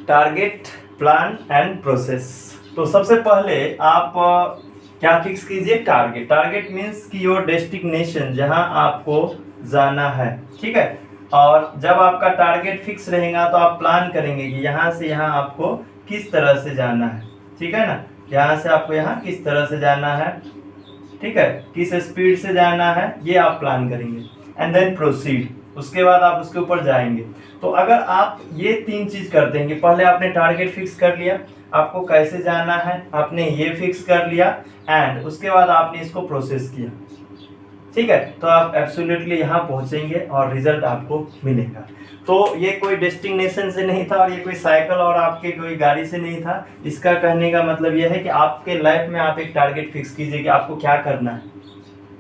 Target, plan and process. तो सबसे पहले आप क्या फिक्स कीजिए, टारगेट। टारगेट मीन्स कि योर डेस्टिनेशन, जहां आपको जाना है, ठीक है। और जब आपका टारगेट फिक्स रहेगा तो आप प्लान करेंगे कि यहाँ से यहाँ आपको किस तरह से जाना है, ठीक है ना। यहाँ से आपको यहाँ किस तरह से जाना है, ठीक है, किस स्पीड से जाना है, ये आप प्लान करेंगे। एंड देन प्रोसीड, उसके बाद आप उसके ऊपर जाएंगे। तो अगर आप ये 3 चीज करते हैं कि पहले आपने टारगेट फिक्स कर लिया, आपको कैसे जाना है आपने ये फिक्स कर लिया, एंड उसके बाद आपने इसको प्रोसेस किया, ठीक है, तो आप एब्सोल्युटली यहाँ पहुंचेंगे और रिजल्ट आपको मिलेगा। तो ये कोई डेस्टिनेशन से नहीं था और ये कोई साइकिल और आपके कोई गाड़ी से नहीं था। इसका कहने का मतलब यह है कि आपके लाइफ में आप एक टारगेट फिक्स कीजिए कि आपको क्या करना है,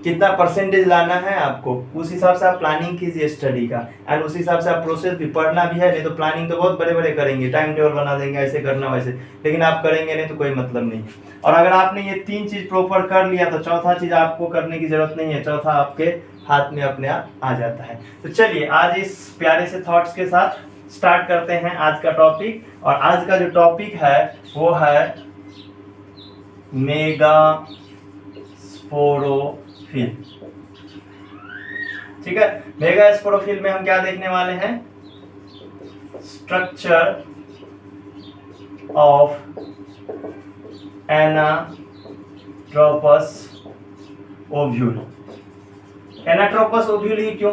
कितना परसेंटेज लाना है आपको, उस हिसाब से आप प्लानिंग कीजिए स्टडी का, एंड उस हिसाब से आप प्रोसेस भी पढ़ना भी है। नहीं तो प्लानिंग तो बहुत बड़े बड़े करेंगे, टाइम टेबल बना देंगे ऐसे करना वैसे, लेकिन आप करेंगे नहीं तो कोई मतलब नहीं। और अगर आपने ये 3 चीज प्रॉपर कर लिया तो चौथा चीज आपको करने की जरूरत नहीं है, चौथा आपके हाथ में अपने आप आ जाता है। तो चलिए आज इस प्यारे से थॉट्स के साथ स्टार्ट करते हैं आज का टॉपिक। और आज का जो टॉपिक है वो है मेगा स्पोरोफिल, ठीक है। मेगा स्पोरोफिल में हम क्या देखने वाले हैं, structure of anatropous ovule. Anatropous ovule ही क्यों,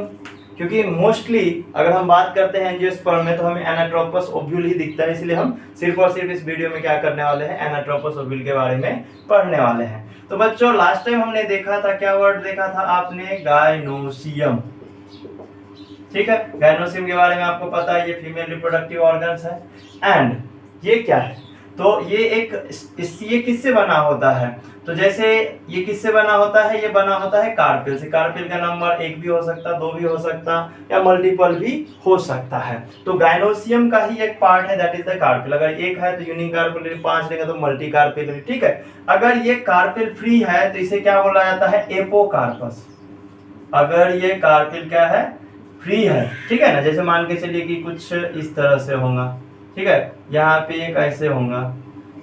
क्योंकि मोस्टली अगर हम बात करते हैं एंजियोस्पर्म में तो हमें एनाट्रोपस ओव्यूल ही दिखता है, इसलिए हम सिर्फ और सिर्फ इस वीडियो में क्या करने वाले हैं, एनाट्रोपस ओव्यूल के बारे में पढ़ने वाले हैं। तो बच्चों लास्ट टाइम हमने देखा था, क्या वर्ड देखा था आपने, गायनोसियम, ठीक है। गायनोसियम के बारे में आपको पता है, ये फीमेल रिप्रोडक्टिव ऑर्गन्स है। एंड ये क्या है, तो ये किससे बना होता है, तो जैसे ये किससे बना होता है, ये बना होता है कार्पेल से। कार्पेल का नंबर 1 भी हो सकता, 2 भी हो सकता, या मल्टीपल भी हो सकता है। तो गायनोसियम का ही एक पार्ट है, दैट इज द कार्पेल। अगर 1 है तो यूनिकार्पेल, 5 लेंगे तो मल्टी कार्पेल, ठीक है। अगर ये कार्पेल फ्री है तो इसे क्या बोला जाता है, एपोकार्पस। अगर ये कार्पेल क्या है, फ्री है, ठीक है ना। जैसे मान के चलिए कि कुछ इस तरह से होगा, ठीक है, यहाँ पे एक ऐसे होगा,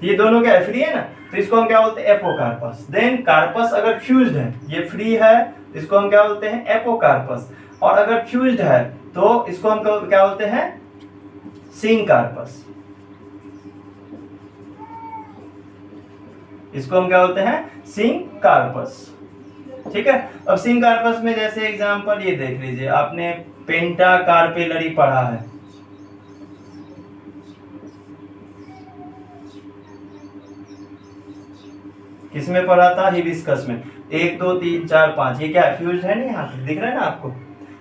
ये दोनों क्या है, फ्री है ना, तो इसको हम क्या बोलते हैं, एपोकार्पस। देन कार्पस अगर फ्यूज्ड है, ये फ्री है, इसको हम क्या बोलते हैं, एपोकार्पस। और अगर फ्यूज्ड है तो इसको हम क्या बोलते हैं, सिंकार्पस। इसको हम क्या बोलते हैं, सिंकार्पस, ठीक है। अब सिंकार्पस में जैसे एग्जांपल ये देख लीजिए, आपने पेंटाकार्पेलरी पढ़ा है, किसमें पढ़ा था, हिबिस्कस में। 1 2 3 4 5, ये क्या है, फ्यूज्ड है, नहीं यहाँ पे दिख रहा है ना आपको,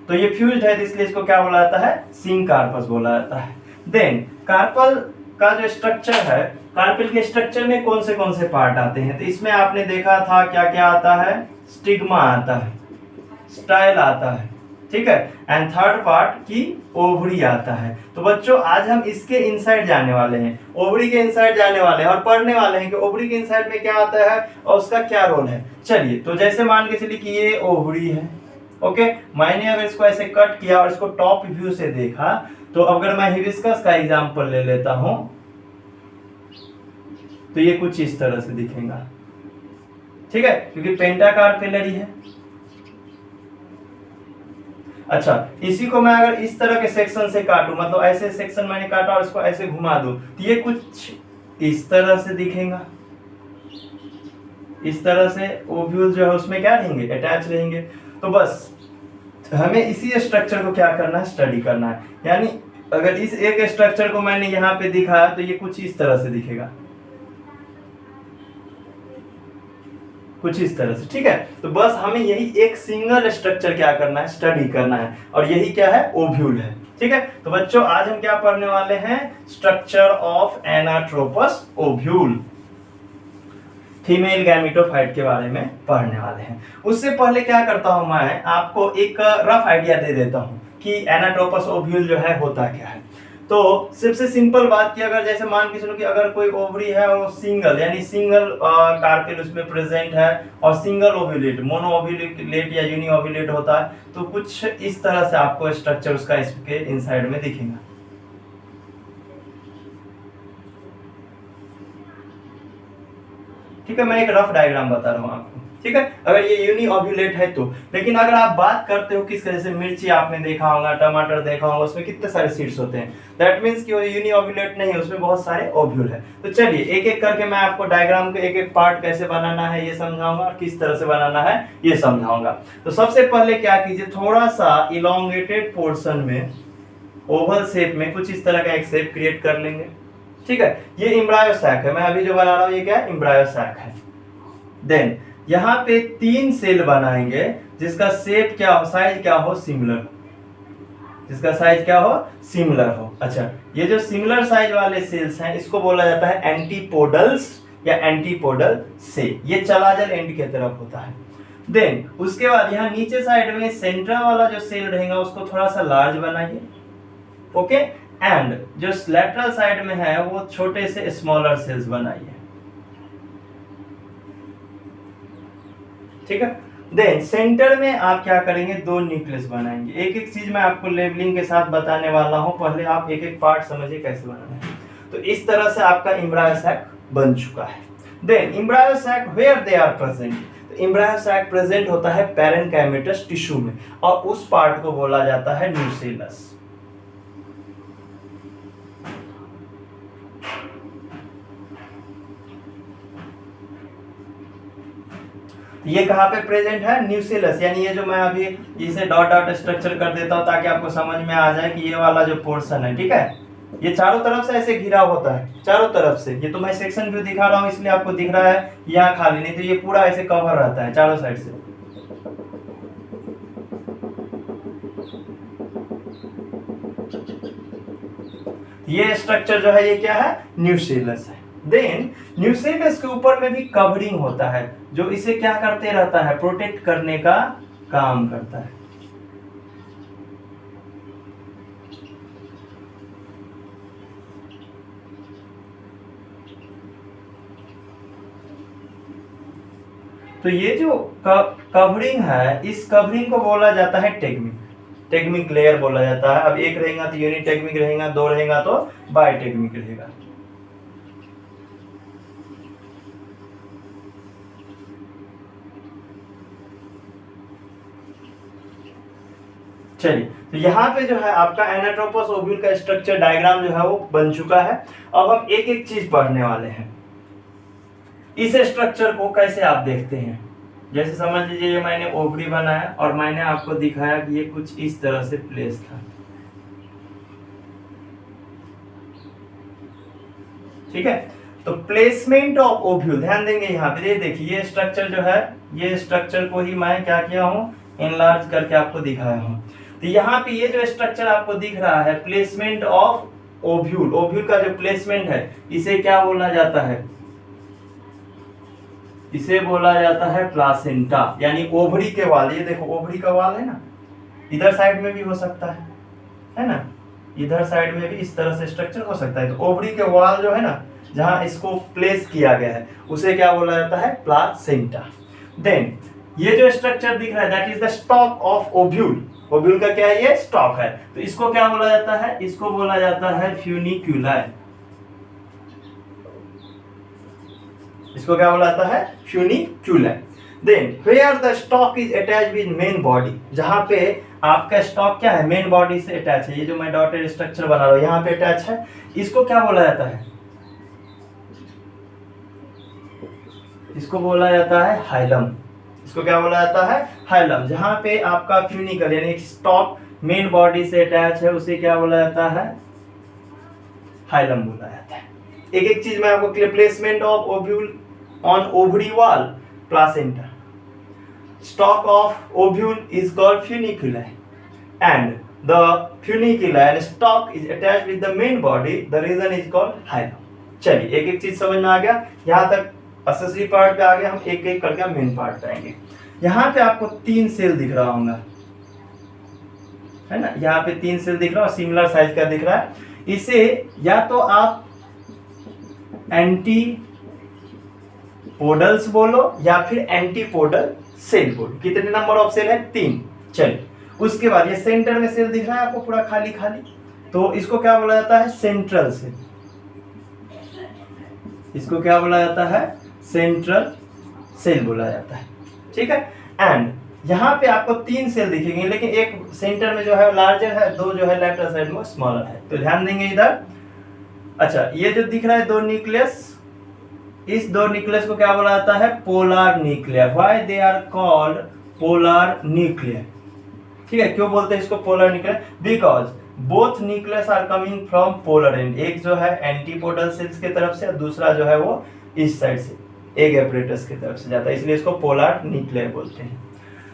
तो ये फ्यूज्ड है, इसलिए इसको क्या बोला जाता है, सिंकार्पस बोला जाता है। देन कार्पल का जो स्ट्रक्चर है, कार्पेल के स्ट्रक्चर में कौन से पार्ट आते हैं, तो इसमें आपने देखा था क्या क्या आता है, स्टिग्मा आता है, स्टाइल आता है, ठीक है, एंड थर्ड पार्ट की ओवरी आता है। तो बच्चों आज हम इसके इनसाइड जाने वाले हैं, ओवरी के इनसाइड जाने वाले हैं और पढ़ने वाले हैं कि ओवरी के इनसाइड में क्या आता है और उसका क्या रोल है। चलिए, तो जैसे मान के चलिए कि ये ओवरी है, ओके। मैंने अगर इसको ऐसे कट किया और इसको टॉप व्यू से देखा, तो अगर मैं हिबिस्कस का एग्जांपल ले लेता हूं तो ये कुछ इस तरह से दिखेगा, ठीक है, क्योंकि पेंटाकार्पेलरी है। अच्छा, इसी को मैं अगर इस तरह के सेक्शन से काटूं, मतलब ऐसे सेक्शन मैंने काटा और इसको ऐसे घुमा दूं, तो ये कुछ इस तरह से दिखेगा, इस तरह से ओव्यूल जो है उसमें क्या रहेंगे, अटैच रहेंगे। तो बस हमें इसी स्ट्रक्चर को क्या करना है, स्टडी करना है। यानी अगर इस एक स्ट्रक्चर को मैंने यहाँ पे दिखाया तो ये कुछ इस तरह से दिखेगा, कुछ इस तरह से, ठीक है। तो बस हमें यही एक सिंगल स्ट्रक्चर क्या करना है, स्टडी करना है, और यही क्या है, ओव्यूल है, ठीक है। तो बच्चों आज हम क्या पढ़ने वाले हैं, structure of anatropous ovule, female gametophyte के बारे में पढ़ने वाले हैं। उससे पहले क्या करता हूं, मैं आपको एक रफ आइडिया दे देता हूं कि एनाट्रोपस ओव्यूल जो है होता क्या है। तो सबसे सिंपल बात की, अगर जैसे मान के चलो कि अगर कोई ओवरी है और सिंगल यानी सिंगल कार्पेल उसमें प्रेजेंट है और सिंगल ओव्यूलेट, मोनो ओव्यूलेट या यूनि ओव्यूलेट होता है, तो कुछ इस तरह से आपको स्ट्रक्चर उसका इसके इनसाइड में दिखेगा, ठीक है, मैं एक रफ डायग्राम बता रहा हूँ आपको, ठीक है, अगर ये यूनी ओव्यूलेट है तो। लेकिन अगर आप बात करते हो किस जैसे मिर्ची आपने देखा होगा, टमाटर देखा होगा, उसमें कितने सारे सीड्स होते हैं, दैट मीन्स कि वो यूनी ओव्यूलेट नहीं है, उसमें बहुत सारे ओव्यूल है। तो चलिए एक एक करके मैं आपको डायग्राम के एक एक पार्ट कैसे बनाना है ये समझाऊंगा, और किस तरह से बनाना है ये समझाऊंगा। तो सबसे पहले क्या कीजिए, थोड़ा सा इलोंगेटेड पोर्शन में ओवल शेप में कुछ इस तरह का एक शेप क्रिएट कर लेंगे, ठीक है। ये एम्ब्रायो सैक है, मैं अभी जो बना रहा हूँ ये क्या है, एम्ब्रायो सैक है। देन यहाँ पे 3 सेल बनाएंगे जिसका शेप क्या हो, साइज क्या हो, सिमिलर, जिसका साइज क्या हो, सिमिलर हो। अच्छा, ये जो सिमिलर साइज वाले सेल्स हैं इसको बोला जाता है एंटीपोडल्स या एंटीपोडल से, ये चलाजल एंड की तरफ होता है। देन उसके बाद यहाँ नीचे साइड में सेंटर वाला जो सेल रहेगा उसको थोड़ा सा लार्ज बनाइए, ओके, एंड जो लेटरल साइड में है वो छोटे से स्मॉलर सेल्स बनाइए, ठीक है। देन सेंटर में आप क्या करेंगे, 2 न्यूक्लियस बनाएंगे। एक एक चीज मैं आपको लेबलिंग के साथ बताने वाला हूं, पहले आप एक एक पार्ट समझिए कैसे बनाना है। तो इस तरह से आपका एम्ब्रायो सैक बन चुका है। Then embryo sac where they are present, तो एम्ब्रायो सैक प्रेजेंट होता है पैरेन्काइमेटस टिश्यू में, और उस पार्ट को बोला जाता है न्यूसेलस। ये कहाँ पे प्रेजेंट है, न्यूसेलस, यानी ये जो मैं अभी इसे डॉट डॉट स्ट्रक्चर कर देता हूँ ताकि आपको समझ में आ जाए कि ये वाला जो पोर्शन है, ठीक है, ये चारों तरफ से ऐसे घिरा होता है, चारों तरफ से। ये तो मैं सेक्शन व्यू दिखा रहा हूँ इसलिए आपको दिख रहा है यहाँ खाली, नहीं तो ये पूरा ऐसे कवर रहता है चारों साइड से। ये स्ट्रक्चर जो है ये क्या है, न्यूसेलस है। देन न्यूसेलस के ऊपर में भी कवरिंग होता है जो इसे क्या करते रहता है, प्रोटेक्ट करने का काम करता है। तो ये जो कवरिंग है, इस कवरिंग को बोला जाता है टेगमिक, टेगमिक लेयर बोला जाता है। अब एक रहेगा तो यूनिटेगमिक रहेगा, 2 रहेगा तो बायटेगमिक रहेगा। चलिए, तो यहाँ पे जो है आपका एनाट्रोपस ओव्यूल का स्ट्रक्चर डायग्राम जो है वो बन चुका है। अब हम एक एक चीज पढ़ने वाले हैं। इस स्ट्रक्चर को कैसे आप देखते हैं, जैसे समझ लीजिए ये मैंने ओवरी बनाया और मैंने आपको दिखाया कि ये कुछ इस तरह से प्लेस था, ठीक है। तो प्लेसमेंट ऑफ ओव्यूल ध्यान देंगे यहाँ पे, ये देखिए ये स्ट्रक्चर जो है, ये स्ट्रक्चर को ही मैं क्या किया हूँ, एनलार्ज करके आपको दिखाया हूँ। तो यहाँ पे ये जो स्ट्रक्चर आपको दिख रहा है, प्लेसमेंट ऑफ ओव्यूल, ओव्यूल का जो प्लेसमेंट है इसे क्या बोला जाता है, इसे बोला जाता है प्लासेंटा, यानी ओवरी के वाल। ये देखो ओवरी का वाल है ना, इधर साइड में भी हो सकता है ना, इधर साइड में भी इस तरह से स्ट्रक्चर हो सकता है। तो ओवरी के वाल जो है ना, जहां इसको प्लेस किया गया है उसे क्या बोला जाता है, प्लासेंटा। देन ये जो स्ट्रक्चर दिख रहा है that is the stock of ovule, ovule का क्या है, ये स्टॉक है। तो इसको क्या बोला जाता है, इसको बोला जाता है फ्यूनिक्यूलाई, इसको क्या बोला जाता है, funiculi. Then where the stalk is attached with main body, जहां पे आपका स्टॉक क्या है, मेन बॉडी से अटैच है। ये जो मैं डॉटेड स्ट्रक्चर बना रहा हूं यहाँ पे अटैच है, इसको क्या बोला जाता है, इसको बोला जाता है हाइलम, इसको क्या बोला जाता है, हाइलम। जहां पे आपका फ्यूनिकल यानी स्टॉक मेन बॉडी से अटैच है उसे क्या बोला जाता है, हाइलम बोला जाता है। एक एक चीज मैं आपको clear, placement of ovule on ovary wall, placenta, stalk of ovule is called funiculi, and the funiculi and stalk is attached with the main body, the region is called hilum। चलिए एक एक चीज समझ में आ गया, यहाँ तक एक्सेसरी पार्ट पे आ गया, हम एक एक करके मेन पार्ट पे आएंगे। यहाँ पे आपको 3 सेल दिख रहा होगा, है ना, यहाँ पे 3 सेल दिख रहा है, सिमिलर साइज का दिख रहा है। इसे या तो आप एंटीपोडल्स बोलो या फिर एंटीपोडल सेल बोलो। कितने नंबर ऑफ सेल है, 3। चलिए उसके बाद ये सेंटर में सेल दिख रहा है आपको पूरा खाली खाली, तो इसको क्या बोला जाता है, सेंट्रल सेल। इसको क्या बोला जाता है, सेंट्रल सेल बोला जाता है, ठीक है। एंड यहाँ पे आपको 3 सेल दिखेंगे, लेकिन एक सेंटर में जो है लार्जर है, 2 जो है लेफ्ट साइड में स्मॉलर है, तो ध्यान देंगे इधर। अच्छा, ये जो दिख रहा है 2 न्यूक्लियस, इस 2 न्यूक्लियस को क्या बोला जाता है? Polar nuclear. Why they are called polar nuclear? ठीक है, क्यों बोलते हैं इसको polar nuclear? Because both nucleus are coming from polar end. एक जो है एंटीपोडल सेल्स की तरफ से और दूसरा जो है वो इस साइड से एग एपरेटस की तरफ से जाता है, इसलिए इसको पोलर न्यूक्लियर बोलते हैं।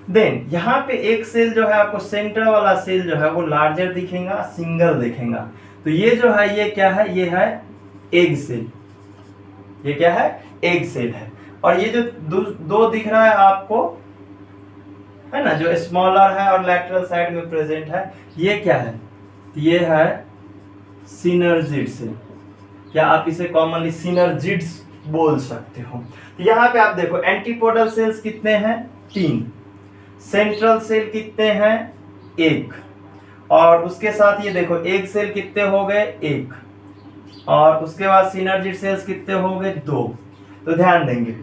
देन यहाँ पे एक सेल जो है आपको सेंटर वाला सेल जो है वो लार्जर दिखेगा, सिंगल दिखेगा। तो ये जो है ये क्या है? ये है एग सेल। ये क्या है? एग सेल है। और ये जो दो दिख रहा है आपको, है ना, जो स्मॉलर है और लैटरल साइड में प्रेजेंट है, ये क्या है? ये है सिनर्जिड सेल। क्या आप इसे कॉमनली सिनर्जिड्स बोल सकते हो? तो यहाँ पे आप देखो एंटीपोडल सेल्स कितने हैं? 3। सेंट्रल सेल कितने हैं? 1। और उसके साथ ये देखो एग सेल कितने हो गए? 1। और उसके बाद सिनर्जिड सेल्स कितने हो गए? 2। तो ध्यान देंगे,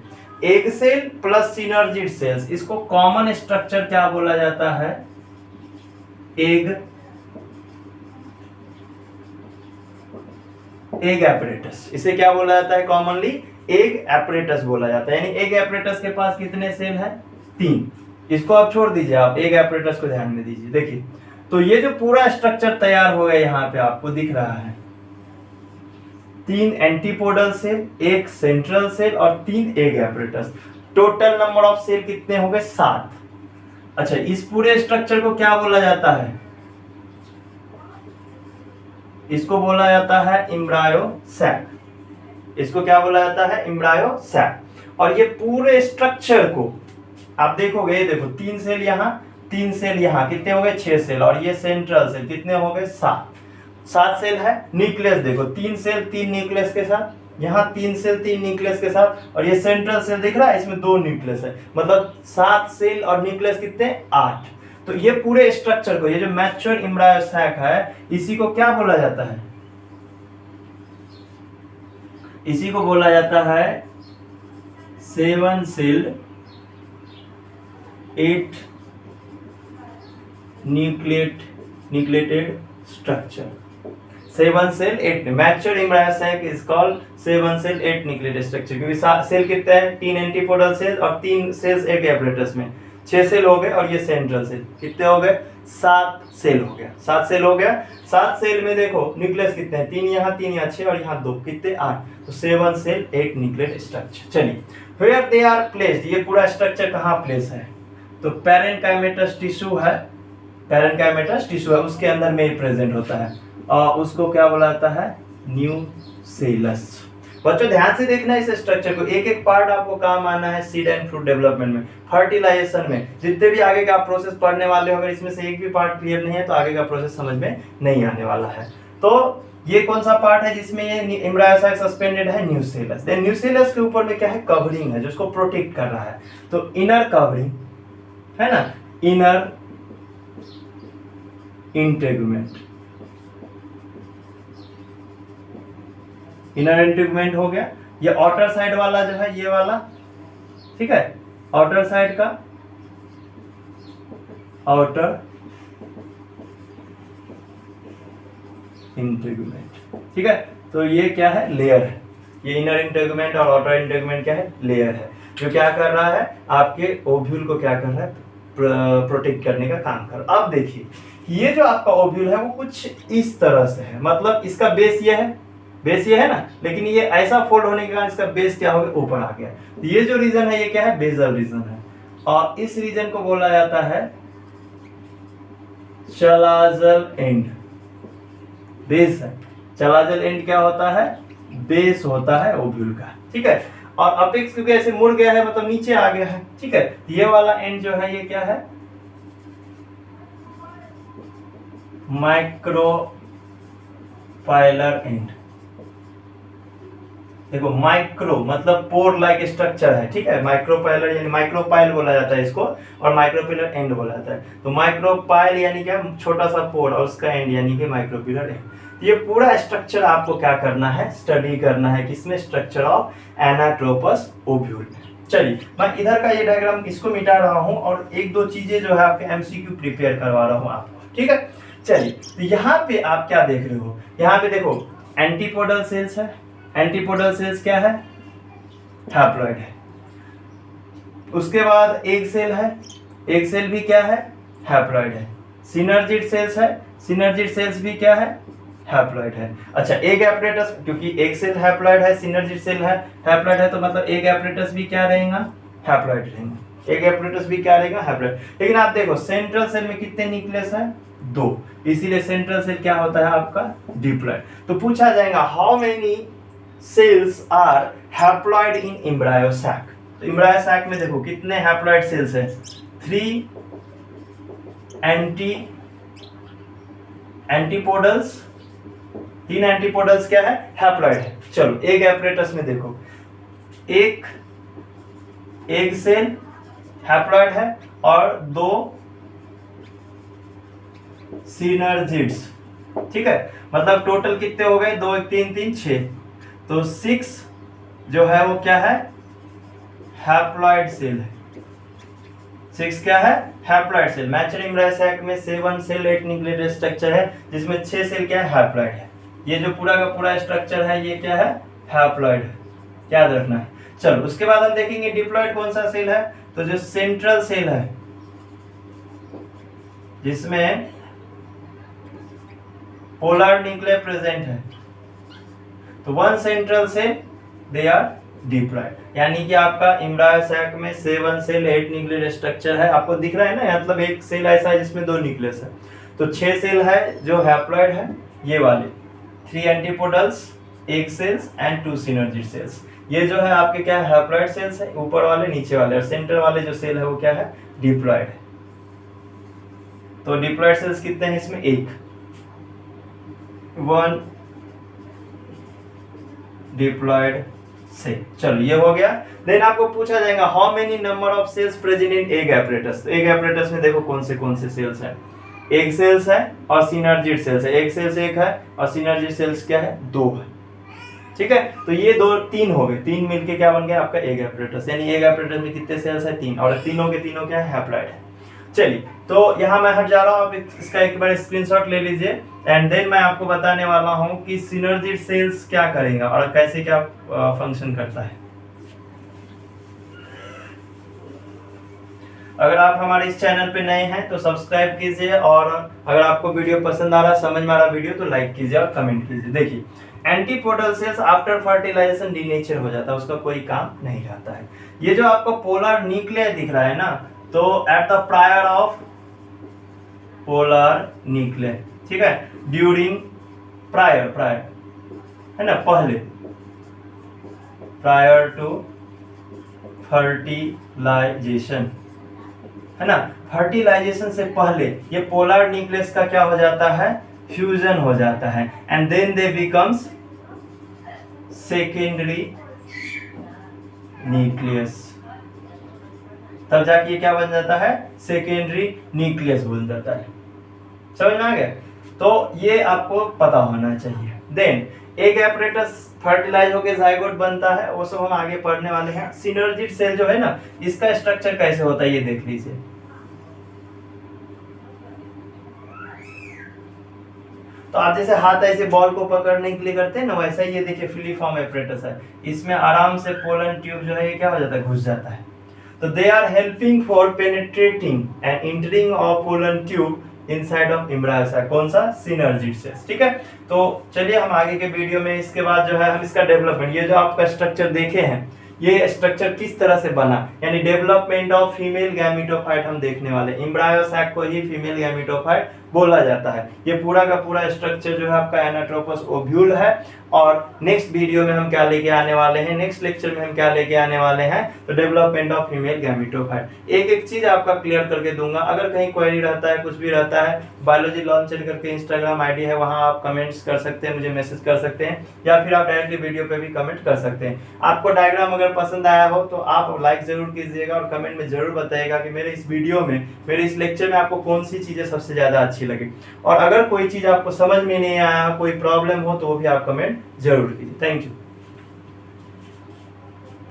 egg cell plus synergid cells, इसको कॉमन स्ट्रक्चर क्या बोला जाता है? Egg apparatus. इसे क्या बोला जाता है कॉमनली? एग एपरेटस बोला जाता है। यानी एग एपरेटस के पास कितने सेल हैं? 3। इसको आप छोड़ दीजिए, आप एग एपरेटस को ध्यान में दीजिए। देखिए, तो ये जो पूरा स्ट्रक्चर तैयार हो गया यहाँ पे आपको दिख रहा है, 3 एंटीपोडल सेल, 1 सेंट्रल सेल और 3 egg apparatus. Total number of cell कितने हो गए? 7। अच्छा, इस पूरे स्ट्रक्चर को क्या बोला जाता है? इसको बोला जाता है एम्ब्रायो सैक। इसको क्या बोला जाता है? Embryo sac. और ये पूरे स्ट्रक्चर को आप देखोगे, ये देखो 3 सेल यहाँ, 3 सेल यहाँ, कितने हो गए? 6 सेल। और ये सेंट्रल सेल कितने हो गए? 7 सेल है। न्यूक्लियस देखो, 3 सेल 3 न्यूक्लियस के साथ, यहाँ 3 सेल 3 न्यूक्लियस के साथ, और ये सेंट्रल सेल दिख रहा है, इसमें 2 न्यूक्लियस है, मतलब 7 सेल और न्यूक्लियस कितने? 8। तो ये पूरे स्ट्रक्चर को, ये जो मैच्योर एम्ब्रायो सैक है, इसी को क्या बोला जाता है? इसी को बोला जाता है 7 cell 8 nucleated structure. 7 cell 8 mature embryo sac is called 7 cell 8 nucleated structure, क्योंकि सेल कितने हैं? 3 एंटीपोडल सेल और 3 सेल्स एग एपरेटस में, 6 सेल हो गए। और ये सेंट्रल सेल कितने हो गए? 7 सेल हो गया। 7 सेल हो गया। 7 सेल में देखो न्यूक्लियस कितने हैं? 3 यहाँ, 3 यहाँ, 6 और यहाँ 2, कितने? 8। तो 7 सेल 8 न्यूक्लिएटेड स्ट्रक्चर। चलिए, वेयर दे आर प्लेस्ड, ये पूरा स्ट्रक्चर कहाँ प्लेस है? तो पैरेन्काइमेटस टिश्यू है, पैरेन्काइमेटस टिश्यू है, उसके अंदर में प्रेजेंट होता है, और उसको क्या बोला जाता है? न्यूसेलस। बच्चों ध्यान से देखना इस स्ट्रक्चर को, एक एक पार्ट आपको काम आना है सीड एंड फ्रूट डेवलपमेंट में, फर्टिलाइजेशन में, जितने भी आगे का प्रोसेस पढ़ने वाले हो, अगर इसमें से एक भी पार्ट क्लियर नहीं है तो आगे का प्रोसेस समझ में नहीं आने वाला है। तो ये कौन सा पार्ट है जिसमें ये एम्ब्रायो सैक सस्पेंडेड है? न्यूसेलस। देन न्यूसेलस के ऊपर में क्या है? कवरिंग है, जो उसको प्रोटेक्ट कर रहा है। तो इनर कवरिंग है ना, इनर इंटेगुमेंट, इनर इंटेगुमेंट हो गया। ये आउटर साइड वाला जो है, ये वाला, ठीक है, आउटर साइड का आउटर इंटेगुमेंट, ठीक है। तो ये क्या है? लेयर है। ये इनर इंटेगुमेंट और आउटर इंटेगुमेंट क्या है? लेयर है, जो क्या कर रहा है? आपके ओव्यूल को क्या कर रहा है? प्रोटेक्ट करने का काम कर। अब देखिए, ये जो आपका ओव्यूल है वो कुछ इस तरह से है, मतलब इसका बेस ये है, बेस ये है ना, लेकिन ये ऐसा फोल्ड होने के कारण इसका बेस क्या हो गया? ऊपर आ गया। ये जो रीजन है ये क्या है? बेसल रीजन है, और इस रीजन को बोला जाता है चलाजल एंड। बेस है, चलाजल एंड क्या होता है? बेस होता है ओव्यूल का, ठीक है। और अपेक्स क्योंकि ऐसे मुड़ गया है, मतलब नीचे आ गया है, ठीक है। ये वाला एंड जो है ये क्या है? माइक्रोपाइलर एंड, देखो माइक्रो मतलब पोर लाइक स्ट्रक्चर है, ठीक है। माइक्रोपाइलर यानी माइक्रोपाइल बोला जाता है इसको, और माइक्रोपिलर एंड बोला जाता है। तो माइक्रोपाइल यानी क्या, छोटा सा पोर, और उसका एंड यानी कि माइक्रोपिलर एंड। ये पूरा स्ट्रक्चर आपको क्या करना है, स्टडी करना है, किसमें, स्ट्रक्चर ऑफ एनाट्रोपस ओव्यूल। चलिए मैं इधर का ये डायग्राम इसको मिटा रहा हूँ और एक दो चीजें जो है आपके एमसीक्यू प्रिपेयर करवा रहा हूँ आपको, ठीक है। चलिए तो यहाँ पे आप क्या देख रहे हो, यहाँ पे देखो एंटीपोडल सेल्स है। एंटीपोडल सेल्स क्या है, हैप्लॉइड है। उसके बाद एग सेल है, एग सेल भी क्या है, हैप्लॉइड है। सिनर्जिड सेल्स है, सिनर्जिड सेल्स भी क्या है, हैप्लॉइड है। अच्छा एग एपरेटस, क्योंकि एग सेल हैप्लॉइड है, सिनर्जिड सेल है हैप्लॉइड है, तो मतलब एग एपरेटस भी क्या रहेगा, हैप्लॉइड रहेंगे। एग एपरेटस भी क्या रहेगा, हैप्लॉइड। लेकिन आप देखो सेंट्रल सेल में कितने न्यूक्लियस है, 2, इसीलिए सेंट्रल सेल क्या होता है आपका, डिप्लॉइड। तो पूछा जाएगा how many cells are haploid in embryo sac. तो एम्ब्रायो सैक में देखो कितने हैप्लॉइड सेल्स हैं, 3 एंटीपोडल्स, 3 एंटीपोडल्स क्या है, हैप्लॉइड है। चलो एग एपरेटस में देखो, एक एग सेल हैप्लॉइड है और 2 सिनर्जिड्स, ठीक है। मतलब टोटल कितने हो गए, 2 1 3 3 6, तो 6 जो है वो क्या है, हैप्लॉइड सेल है। 6 क्या है, haploid cell. Mature embryo sac में 7 सेल 8 न्यूक्लियर स्ट्रक्चर है, जिसमें 6 सेल क्या है, हैप्लॉइड है। ये जो पूरा का पूरा स्ट्रक्चर है ये क्या है, हैप्लॉइड है, याद रखना है। चलो उसके बाद हम देखेंगे डिप्लॉइड कौन सा सेल है, तो जो सेंट्रल सेल है जिसमें पोलर न्यूक्लियर प्रेजेंट है, तो 1 central cell they are diploid. यानी कि आपका एम्ब्रायो सैक में 7 सेल 8 न्यूक्लियर स्ट्रक्चर है, आपको दिख रहा है ना, मतलब एक सेल ऐसा है जिसमें 2 न्यूक्लियस है। तो 6 सेल है जो हैप्लॉइड है, ये वाले 3 antipodals, 8 cells and 2 synergid cells. ये जो है आपके क्या है, हैप्लॉइड सेल्स है, ऊपर वाले नीचे वाले, और सेंटर वाले जो सेल है वो क्या है, डिप्लॉइड है। तो डिप्लॉइड सेल्स कितने हैं इसमें, 1 डिप्लॉइड सेल। चलो ये हो गया। देन आपको पूछा जाएगा how many number of cells present in egg apparatus. तो एग एपरेटस में देखो कौन से सेल्स हैं, एग सेल्स है और सिनर्जिड सेल्स है। एग सेल्स 1 है और सिनर्जिड सेल्स क्या है, 2 है, ठीक है। तो ये 2 3 हो गए, 3 मिलके क्या बन गया आपका एग एपरेटस। यानी एग एपरेटस में कितने सेल्स है, 3, और तीनों के तीनों क्या है, हैप्लॉइड है। चलिए तो यहाँ मैं हट जा रहा हूँ, आप इसका एक बार स्क्रीनशॉट ले लीजिए, एंड देन मैं आपको बताने वाला हूँ कि सिनर्जिड सेल्स क्या करेगा और कैसे क्या फंक्शन करता है। अगर आप हमारे इस चैनल पे नए हैं तो सब्सक्राइब कीजिए, और अगर आपको वीडियो पसंद आ रहा, समझ में आ रहा वीडियो, तो लाइक कीजिए और कमेंट कीजिए। देखिए antipodal cells after fertilisation denature हो जाता है, उसका कोई काम नहीं रहता है। ये जो आपको पोलर न्यूक्लियर दिख रहा है ना, तो at the prior of polar nuclear, ठीक है, ड्यूरिंग प्रायर है ना, पहले, प्रायर टू फर्टिलाइजेशन, है ना, फर्टिलाइजेशन से पहले ये पोलर न्यूक्लियस का क्या हो जाता है, फ्यूजन हो जाता है, and then they becomes secondary nucleus. तब जाके ये क्या बन जाता है, सेकेंडरी न्यूक्लियस बन जाता है। समझ में आ गया? तो ये आपको पता होना चाहिए। देन एग एपरेटस फर्टिलाइज होकर जाइगोट बनता है, वो सब हम आगे पढ़ने वाले हैं। सिनर्जिड सेल जो है ना, इसका स्ट्रक्चर कैसे होता है ये देख लीजिए। तो आप जैसे हाथ ऐसे बॉल को पकड़ने के लिए करते हैं ना, वैसा ही ये देखिए फिलीफॉर्म एपरेटस है, इसमें आराम से पोलन ट्यूब जो है ये क्या हो जाता है, घुस जाता है। तो they are helping for penetrating and entering of pollen tube inside of embryo sac. कौन सा, सिनर्जिड सेल्स, ठीक है। तो चलिए हम आगे के वीडियो में इसके बाद जो है हम इसका डेवलपमेंट, ये जो आपका स्ट्रक्चर देखे हैं, ये स्ट्रक्चर किस तरह से बना, यानी डेवलपमेंट ऑफ फीमेल गैमेटोफाइट हम देखने वाले। एम्ब्रायो सैक को ही फीमेल गैमेटोफाइट बोला जाता है। ये पूरा का पूरा स्ट्रक्चर जो है आपका एनाट्रोपस ओव्यूल है। और नेक्स्ट वीडियो में हम क्या लेके आने वाले हैं, नेक्स्ट लेक्चर में हम क्या लेके आने वाले हैं, तो डेवलपमेंट ऑफ फीमेल गैमेटोफाइट। एक एक चीज आपका क्लियर करके दूंगा। अगर कहीं क्वेरी रहता है, कुछ भी रहता है, बायोलॉजी लॉन्चर करके इंस्टाग्राम आईडी है, वहां आप कमेंट्स कर सकते हैं, मुझे मैसेज कर सकते हैं, या फिर आप डायरेक्टली वीडियो पे भी कमेंट कर सकते हैं। आपको डायग्राम अगर पसंद आया हो तो आप लाइक जरूर कीजिएगा और कमेंट में जरूर बताइएगा कि मेरे इस वीडियो में, मेरे इस लेक्चर में आपको कौन सी चीजें सबसे ज्यादा अच्छी लगी। और अगर कोई चीज आपको समझ में नहीं आया, कोई प्रॉब्लम हो, तो वो भी आप कमेंट जरूर कीजिए। Thank you.